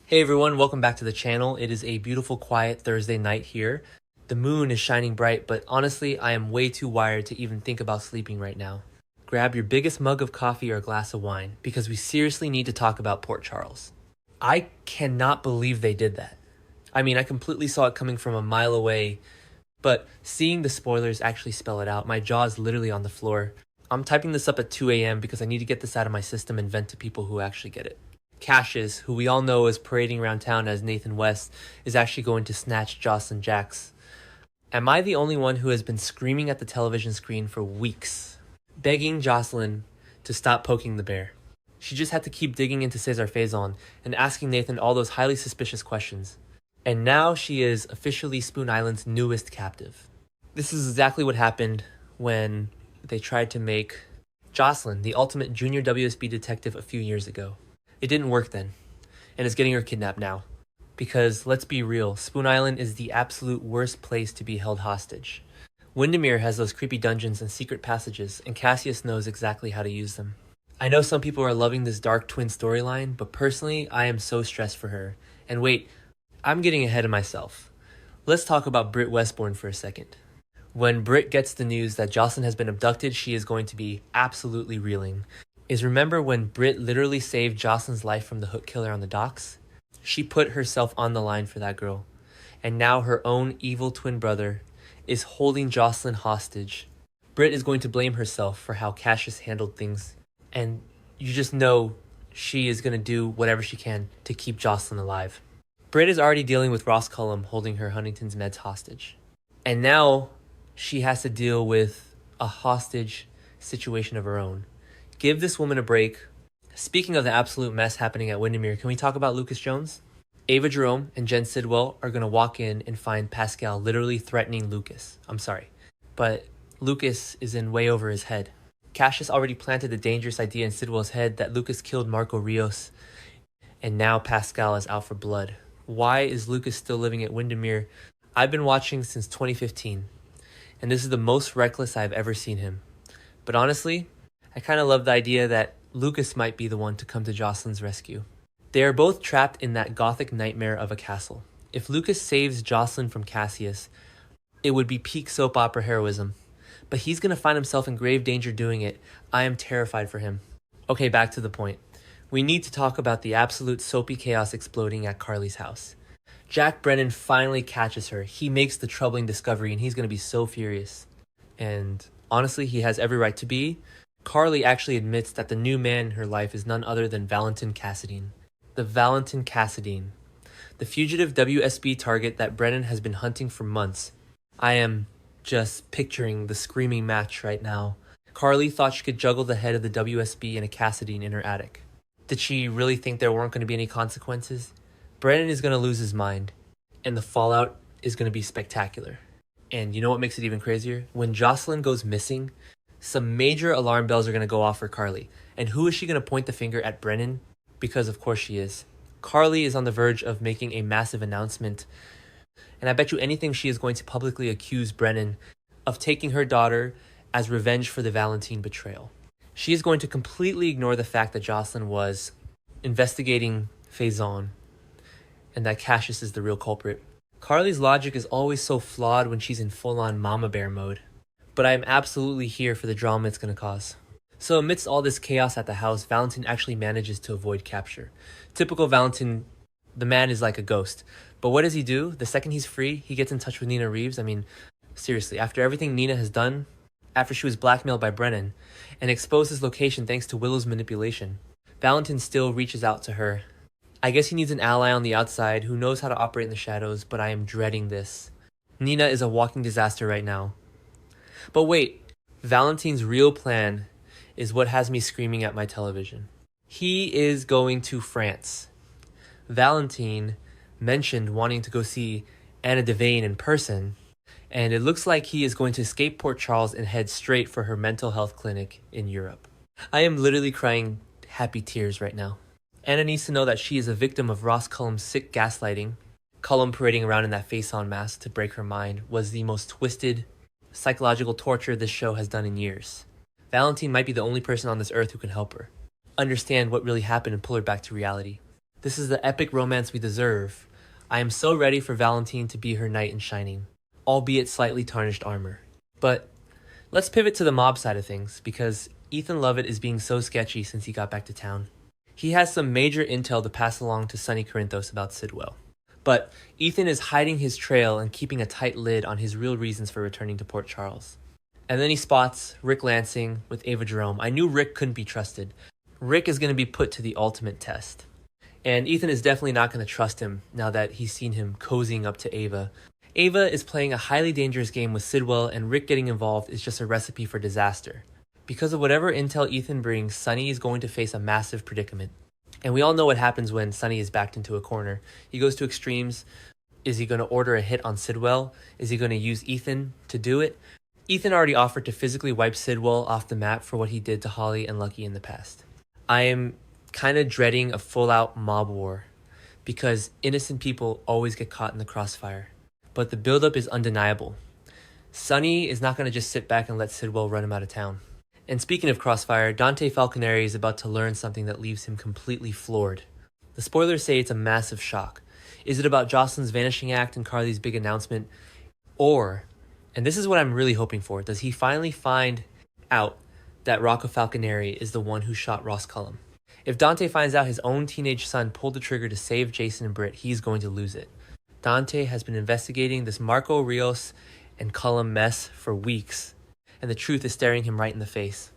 Hey everyone, welcome back to the channel. It is a beautiful, quiet Thursday night here. The moon is shining bright, but honestly, I am way too wired to even think about sleeping right now. Grab your biggest mug of coffee or glass of wine, because we seriously need to talk about Port Charles. I cannot believe they did that. I mean, I completely saw it coming from a mile away, but seeing the spoilers actually spell it out, my jaw is literally on the floor. I'm typing this up at 2 a.m. because I need to get this out of my system and vent to people who actually get it. Cassius, who we all know is parading around town as Nathan West, is actually going to snatch Josslyn Jax. Am I the only one who has been screaming at the television screen for weeks, begging Josslyn to stop poking the bear? She just had to keep digging into Cesar Faison and asking Nathan all those highly suspicious questions. And now she is officially Spoon Island's newest captive. This is exactly what happened when they tried to make Josslyn the ultimate junior WSB detective a few years ago. It didn't work then, and it's getting her kidnapped now. Because, let's be real, Spoon Island is the absolute worst place to be held hostage. Windermere has those creepy dungeons and secret passages, and Cassius knows exactly how to use them. I know some people are loving this dark twin storyline, but personally, I am so stressed for her. And wait, I'm getting ahead of myself. Let's talk about Britt Westbourne for a second. When Britt gets the news that Josslyn has been abducted, she is going to be absolutely reeling. Remember when Britt literally saved Josslyn's life from the hook killer on the docks? She put herself on the line for that girl. And now her own evil twin brother is holding Josslyn hostage. Britt is going to blame herself for how Cassius handled things. And you just know she is going to do whatever she can to keep Josslyn alive. Britt is already dealing with Ross Cullum holding her Huntington's meds hostage. And now she has to deal with a hostage situation of her own. Give this woman a break. Speaking of the absolute mess happening at Windermere, can we talk about Lucas Jones? Ava Jerome and Jen Sidwell are going to walk in and find Pascal literally threatening Lucas. I'm sorry, but Lucas is in way over his head. Cassius already planted the dangerous idea in Sidwell's head that Lucas killed Marco Rios, and now Pascal is out for blood. Why is Lucas still living at Windermere? I've been watching since 2015, and this is the most reckless I've ever seen him. But honestly, I kind of love the idea that Lucas might be the one to come to Josslyn's rescue. They are both trapped in that gothic nightmare of a castle. If Lucas saves Josslyn from Cassius, it would be peak soap opera heroism. But he's going to find himself in grave danger doing it. I am terrified for him. Okay, back to the point. We need to talk about the absolute soapy chaos exploding at Carly's house. Jack Brennan finally catches her. He makes the troubling discovery and he's going to be so furious. And honestly, he has every right to be. Carly actually admits that the new man in her life is none other than Valentin Cassadine. The Valentin Cassadine. The fugitive WSB target that Brennan has been hunting for months. I am just picturing the screaming match right now. Carly thought she could juggle the head of the WSB and a Cassadine in her attic. Did she really think there weren't going to be any consequences? Brennan is going to lose his mind, and the fallout is going to be spectacular. And you know what makes it even crazier? When Josslyn goes missing, some major alarm bells are going to go off for Carly. And who is she going to point the finger at? Brennan? Because of course she is. Carly is on the verge of making a massive announcement. And I bet you anything she is going to publicly accuse Brennan of taking her daughter as revenge for the Valentin betrayal. She is going to completely ignore the fact that Josslyn was investigating Faison and that Cassius is the real culprit. Carly's logic is always so flawed when she's in full-on mama bear mode. But I am absolutely here for the drama it's going to cause. So amidst all this chaos at the house, Valentin actually manages to avoid capture. Typical Valentin, the man is like a ghost. But what does he do? The second he's free, he gets in touch with Nina Reeves. I mean, seriously, after everything Nina has done, after she was blackmailed by Brennan, and exposed his location thanks to Willow's manipulation, Valentin still reaches out to her. I guess he needs an ally on the outside who knows how to operate in the shadows, but I am dreading this. Nina is a walking disaster right now. But wait, Valentin's real plan is what has me screaming at my television. He is going to France. Valentin mentioned wanting to go see Anna Devane in person, and it looks like he is going to escape Port Charles and head straight for her mental health clinic in Europe. I am literally crying happy tears right now. Anna needs to know that she is a victim of Ross Cullum's sick gaslighting. Cullum parading around in that face-on mask to break her mind was the most twisted psychological torture this show has done in years. Valentin might be the only person on this earth who can help her understand what really happened and pull her back to reality. This is the epic romance we deserve. I am so ready for Valentin to be her knight in shining, albeit slightly tarnished armor. But let's pivot to the mob side of things, because Ethan Lovett is being so sketchy since he got back to town. He has some major intel to pass along to Sonny Corinthos about Sidwell. But Ethan is hiding his trail and keeping a tight lid on his real reasons for returning to Port Charles. And then he spots Rick Lansing with Ava Jerome. I knew Rick couldn't be trusted. Rick is going to be put to the ultimate test. And Ethan is definitely not going to trust him now that he's seen him cozying up to Ava. Ava is playing a highly dangerous game with Sidwell, and Rick getting involved is just a recipe for disaster. Because of whatever intel Ethan brings, Sonny is going to face a massive predicament. And we all know what happens when Sonny is backed into a corner. He goes to extremes. Is he going to order a hit on Sidwell? Is he going to use Ethan to do it? Ethan already offered to physically wipe Sidwell off the map for what he did to Holly and Lucky in the past. I am kind of dreading a full-out mob war because innocent people always get caught in the crossfire. But the buildup is undeniable. Sonny is not going to just sit back and let Sidwell run him out of town. And speaking of crossfire, Dante Falconeri is about to learn something that leaves him completely floored. The spoilers say it's a massive shock. Is it about Josslyn's vanishing act and Carly's big announcement? Or, and this is what I'm really hoping for, does he finally find out that Rocco Falconeri is the one who shot Ross Cullum? If Dante finds out his own teenage son pulled the trigger to save Jason and Britt, he's going to lose it. Dante has been investigating this Marco Rios and Cullum mess for weeks, and the truth is staring him right in the face.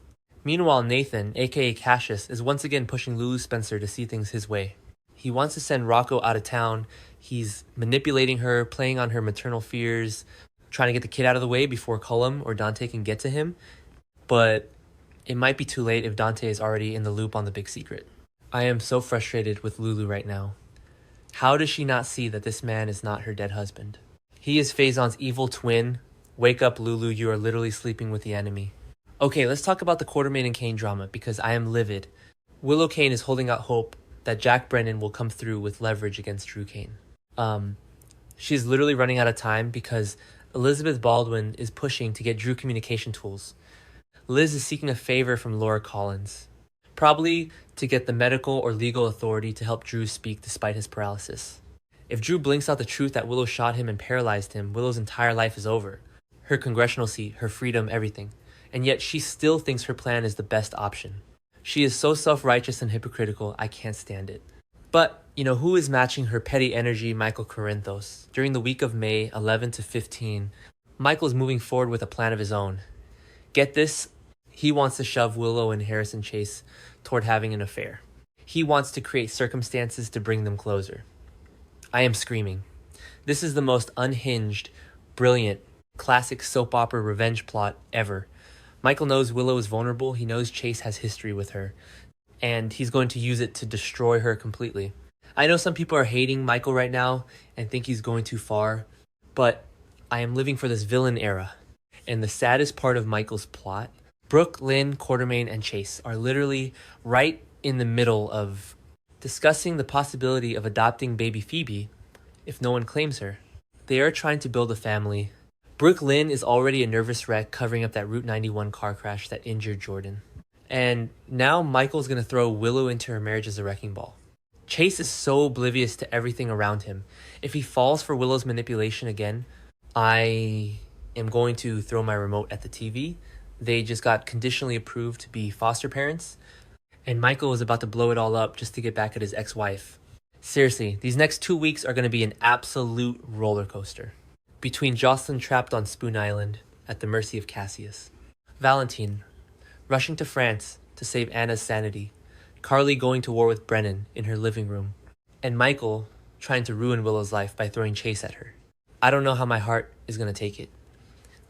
Meanwhile, Nathan, aka Cassius, is once again pushing Lulu Spencer to see things his way. He wants to send Rocco out of town. He's manipulating her, playing on her maternal fears, trying to get the kid out of the way before Cullum or Dante can get to him. But it might be too late if Dante is already in the loop on the big secret. I am so frustrated with Lulu right now. How does she not see that this man is not her dead husband? He is Faison's evil twin. Wake up, Lulu, you are literally sleeping with the enemy. Okay, let's talk about the Quartermain and Kane drama because I am livid. Willow Kane is holding out hope that Jack Brennan will come through with leverage against Drew Kane. She's literally running out of time because Elizabeth Baldwin is pushing to get Drew communication tools. Liz is seeking a favor from Laura Collins, probably to get the medical or legal authority to help Drew speak despite his paralysis. If Drew blinks out the truth that Willow shot him and paralyzed him, Willow's entire life is over. Her congressional seat, her freedom, everything. And yet she still thinks her plan is the best option. She is so self-righteous and hypocritical, I can't stand it. But, who is matching her petty energy? Michael Corinthos. During the week of May 11 to 15, Michael is moving forward with a plan of his own. Get this, he wants to shove Willow and Harrison Chase toward having an affair. He wants to create circumstances to bring them closer. I am screaming. This is the most unhinged, brilliant, classic soap opera revenge plot ever. Michael knows Willow is vulnerable, he knows Chase has history with her, and he's going to use it to destroy her completely. I know some people are hating Michael right now and think he's going too far, but I am living for this villain era. And the saddest part of Michael's plot, Brooke, Lynn, Quartermain, and Chase are literally right in the middle of discussing the possibility of adopting baby Phoebe if no one claims her. They are trying to build a family. Brooke Lynn is already a nervous wreck covering up that Route 91 car crash that injured Jordan. And now Michael's going to throw Willow into her marriage as a wrecking ball. Chase is so oblivious to everything around him. If he falls for Willow's manipulation again, I am going to throw my remote at the TV. They just got conditionally approved to be foster parents. And Michael is about to blow it all up just to get back at his ex-wife. Seriously, these next 2 weeks are going to be an absolute roller coaster. Between Josslyn trapped on Spoon Island at the mercy of Cassius, Valentin rushing to France to save Anna's sanity, Carly going to war with Brennan in her living room, and Michael trying to ruin Willow's life by throwing Chase at her. I don't know how my heart is going to take it.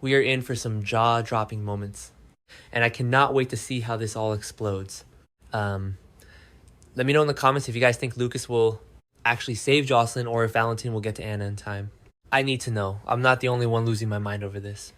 We are in for some jaw-dropping moments, and I cannot wait to see how this all explodes. Let me know in the comments if you guys think Lucas will actually save Josslyn or if Valentin will get to Anna in time. I need to know. I'm not the only one losing my mind over this.